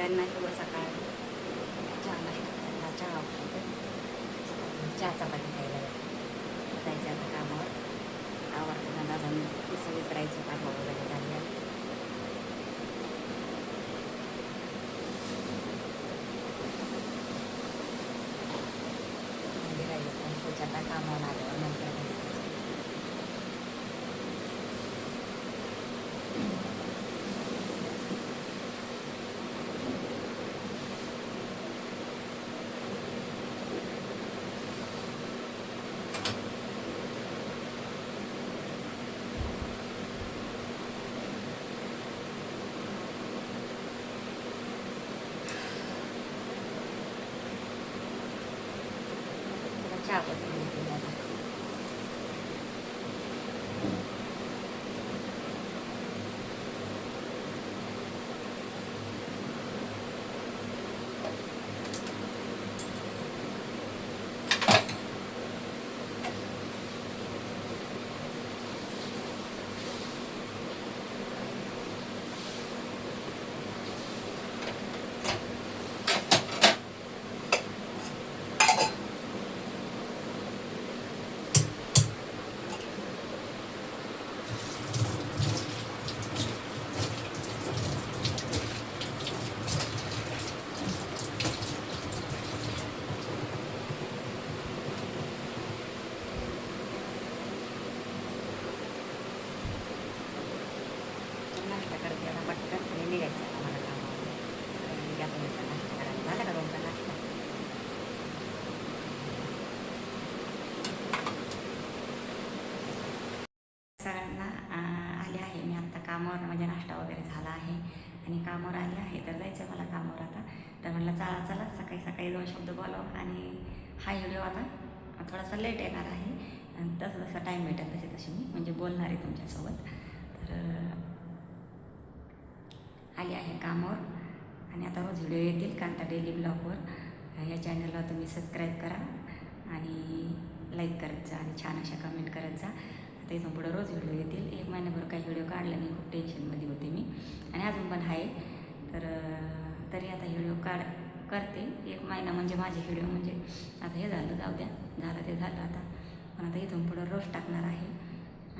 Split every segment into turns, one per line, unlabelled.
त्यांना किंवा सकाळ चहा नाश्ता चहा चहा चपाती खायला जायचं आता कामावर आवडतं ना अजून विसं विसरायचं काम वगैरे झाले स्वच्छता कामावर आल्यावर नंतर चहा पत्ती नाश्ता करते आता पटकन आणि निघायचं आम्हाला कामावर निघा तुम्ही पण नाश्ता करायला झाला का तुमचा नाश्ता सगळ्यांना आले आहे मी आत्ता कामावर म्हणजे नाश्ता वगैरे झाला आहे आणि कामावर आले आहे तर जायचं मला कामावर आता तर म्हटलं चला चला सकाळी सकाळी 2 शब्द बोलावं आणि हा व्हिडिओ आता थोडासा लेट येणार आहे आणि तसं जसा टाईम भेटेल तशी मी म्हणजे बोलणार आहे तुमच्यासोबत तर आली आहे कामावर आणि आता रोज व्हिडिओ येतील का आता डेली ब्लॉगवर या चॅनलला तुम्ही सबस्क्राईब करा आणि लाईक करत जा आणि छान अशा कमेंट करत जा आता इथून पुढं रोज व्हिडिओ येतील 1 महिन्याभर काही व्हिडिओ काढला नाही खूप टेन्शनमध्ये होते मी आणि अजून पण आहे तर तरी आता व्हिडिओ करते 1 महिना म्हणजे माझे व्हिडिओ म्हणजे आता हे झालं जाऊ द्या झालं ते झालं आता पण आता इथून पुढं रोज टाकणार आहे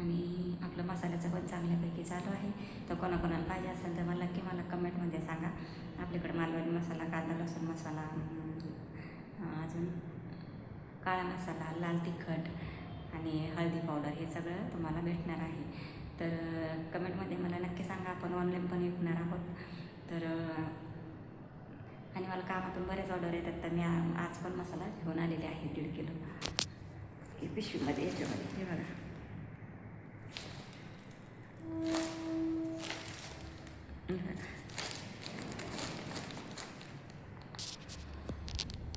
आणि आपलं मसाल्याचं पण चांगल्यापैकी चालू आहे तर कोणाकोणाला पाहिजे असेल तर मला नक्की मला कमेंटमध्ये सांगा आपल्याकडे मालवणी मसाला कांदा लसूण मसाला अजून काळा मसाला लाल तिखट आणि हळदी पावडर हे सगळं तुम्हाला भेटणार आहे तर कमेंटमध्ये मला नक्की सांगा आपण ऑनलाईन पण विकणार आहोत तर आणि मला कामातून बरेच ऑर्डर येतात तर मी आज पण मसाला घेऊन आलेले आहे 1.5 किलो पिशवीमध्ये याच्यामध्ये हे बघा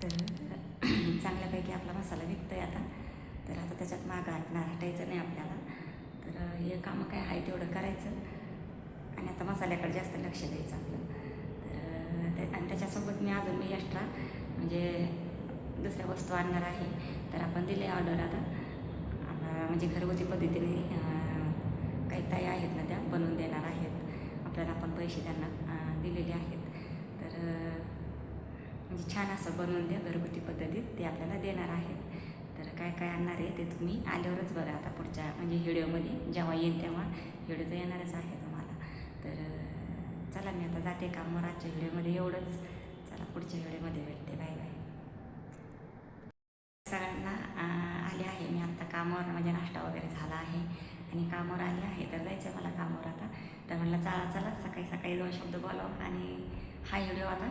तर चांगल्यापैकी आपला मसाला विकतो आहे आता तर आता त्याच्यात मागं हटायचं नाही आपल्याला तर हे कामं काय आहे तेवढं करायचं आणि आता मसाल्याकडे जास्त लक्ष द्यायचं आपलं तर आणि त्याच्यासोबत मी अजून मी एक्स्ट्रा म्हणजे दुसऱ्या वस्तू आणणार आहे तर आपण दिले ऑर्डर आता म्हणजे घरगुती पद्धतीने काही ताई आहेत ना त्या बनवून देणार आहेत आपल्याला आपण पैसे त्यांना दिलेले आहेत तर म्हणजे छान असं बनवून द्या घरगुती पद्धतीत ते आपल्याला देणार आहेत तर काय काय आणणार आहे ते तुम्ही आल्यावरच बघा आता पुढच्या म्हणजे व्हिडिओमध्ये जेव्हा येईल तेव्हा व्हिडिओ तर येणारच आहे तुम्हाला तर चला मी आता जाते कामावर आजच्या व्हिडिओमध्ये एवढंच चला पुढच्या व्हिडिओमध्ये भेटते बाय बाय सगळ्यांना आले आहे मी आत्ता कामावर म्हणजे नाश्ता वगैरे झाला आहे आणि कामावर आले आहे तर जायचं मला कामावर आता तर म्हटलं चला चला सकाळी सकाळी 2 शब्द बोलावं आणि हा व्हिडिओ आता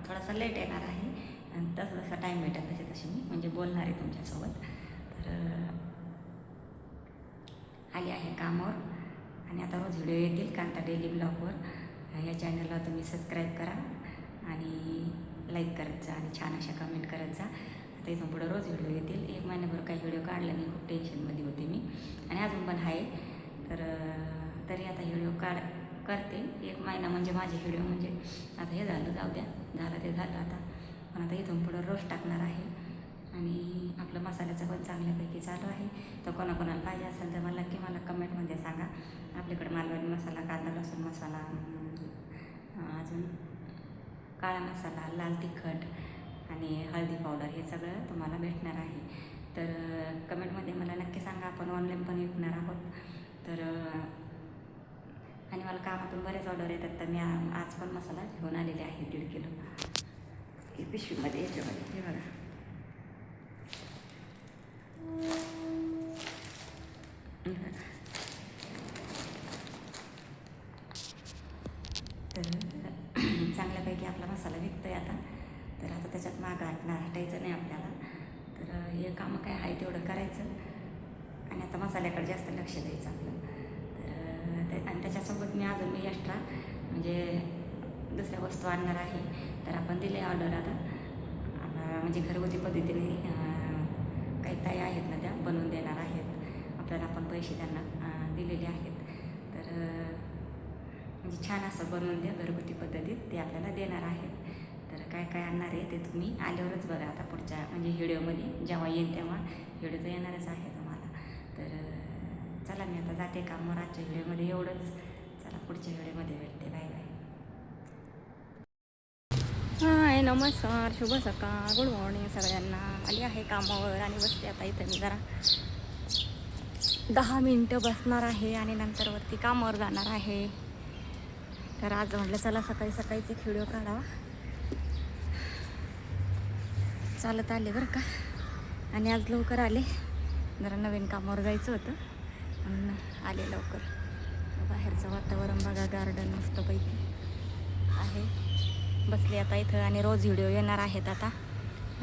थोडासा लेट येणार आहे आणि तसं जसा टाईम भेटेल तशी मी म्हणजे बोलणार आहे तुमच्यासोबत तर आली आहे कामावर आणि आता रोज व्हिडिओ येतील का आता डेली ब्लॉगवर या चॅनलला तुम्ही सबस्क्राईब करा आणि लाईक करत जा आणि छान अशा कमेंट करत जा आता इथून पुढं रोज व्हिडिओ येतील 1 महिन्याभर काही व्हिडिओ काढला नाही खूप टेन्शनमध्ये होते मी आणि अजून पण आहे तर तरी आता व्हिडिओ करते 1 महिना म्हणजे माझे व्हिडिओ म्हणजे आता हे झालं जाऊ द्या झालं ते झालं आता पण आता इथून पुढं रोज टाकणार आहे आणि आपलं मसाल्याचं पण चांगल्यापैकी चालू आहे तर कोणाकोणाला पाहिजे असेल तर मला नक्की मला कमेंटमध्ये सांगा आपल्याकडे मालवणी मसाला कांदा लसूण मसाला अजून काळा मसाला, लाल तिखट आणि हळदी पावडर हे सगळं तुम्हाला भेटणार आहे. तर कमेंटमध्ये मला नक्की सांगा. आपण ऑनलाईन पण विकणार आहोत. तर आणि मला कामातून बरेच ऑर्डर येतात, तर मी आज पण मसाला घेऊन आलेले आहे 1.5 किलो. हे पिशवीमध्ये याच्यामध्ये हे बघा. तर चांगल्यापैकी आपला मसाला विकतोय आता. तर आता त्याच्यात मागं हटायचं नाही आपल्याला. तर हे कामं काय आहे तेवढं करायचं आणि आता मसाल्याकडे जास्त लक्ष द्यायचं आपलं. तर आणि त्याच्यासोबत मी एक्स्ट्रा म्हणजे दुसऱ्या वस्तू आणणार आहे. तर आपण दिले ऑर्डर आता म्हणजे घरगुती पद्धतीने काही ताई आहेत ना, त्या बनवून देणार आहेत आपल्याला. आपण पैसे त्यांना दिलेले आहेत. तर म्हणजे छान असं बनवून द्या घरगुती पद्धतीत, ते आपल्याला देणार आहेत. तर काय काय आणणार आहे ते तुम्ही आल्यावरच बघा. आता पुढच्या म्हणजे व्हिडिओमध्ये जेव्हा येईल तेव्हा व्हिडिओ तर येणारच आहे तुम्हाला. तर चला मी आता जाते कामावर. आजच्या व्हिडिओमध्ये एवढंच. चला पुढच्या व्हिडिओमध्ये भेटते. Bye bye. हाय, नमस्कार, शुभ सकाळ, गुड मॉर्निंग सगळ्यांना. आली आहे कामावर आणि बसते आता इथं. मी जरा 10 मिनटं बसणार आहे आणि नंतर वरती कामावर जाणार आहे. तर आज म्हटलं चला सकाळी सकाळीच एक व्हिडिओ काढावा. चालत आले बरं का. आणि आज लवकर आले, जरा नवीन कामावर जायचं होतं म्हणून आले लवकर. बाहेरचं वातावरण बघा, गार्डन मस्तपैकी आहे. बसले आता इथं आणि रोज व्हिडिओ येणार आहेत आता.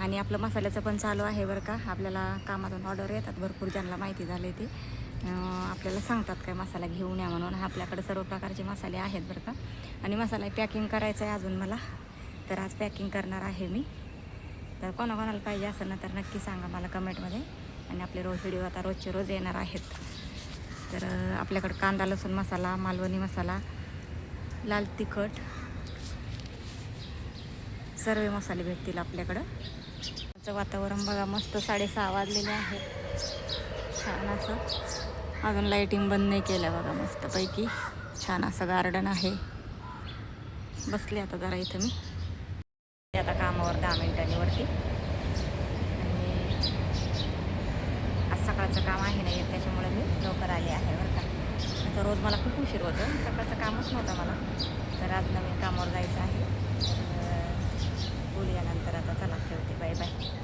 आणि आपलं मसाल्याचं पण चालू आहे बरं का. आपल्याला कामातून ऑर्डर येतात भरपूर, ज्यांना माहिती झाले ते आपल्याला सांगतात काय मसाला घेऊन या म्हणून. आपल्याकडे सर्व प्रकारचे मसाले आहेत बरं का. आणि मसाला पॅकिंग करायचा आहे अजून मला. तर आज पॅकिंग करणार आहे मी. तर कोणाकोणाला पाहिजे असेल ना तर नक्की सांगा मला कमेंटमध्ये. आणि आपले व्हिडिओ आता रोजचे रोज येणार आहेत. तर आपल्याकडं कांदा लसूण मसाला, मालवणी मसाला, लाल तिखट, सर्व मसाले भेटतील आपल्याकडं. वातावरण बघा, मस्त 6:30 वाजलेले आहेत. छान असं. अजून लाईटिंग बंद नाही केलं बघा. मस्तपैकी छान असं गार्डन आहे. बसले आता जरा इथं मी. आता कामावर 10 मिनिटांनी वरती. आणि आज सकाळचं काम आहे नाही, त्याच्यामुळे मी लवकर आले आहे बरं का. आता रोज मला खूप उशीर होतं, सकाळचं कामच नव्हतं मला. तर आज नवीन कामावर जायचं आहे. बोलूया नंतर. आता चला ठेवते. Bye bye.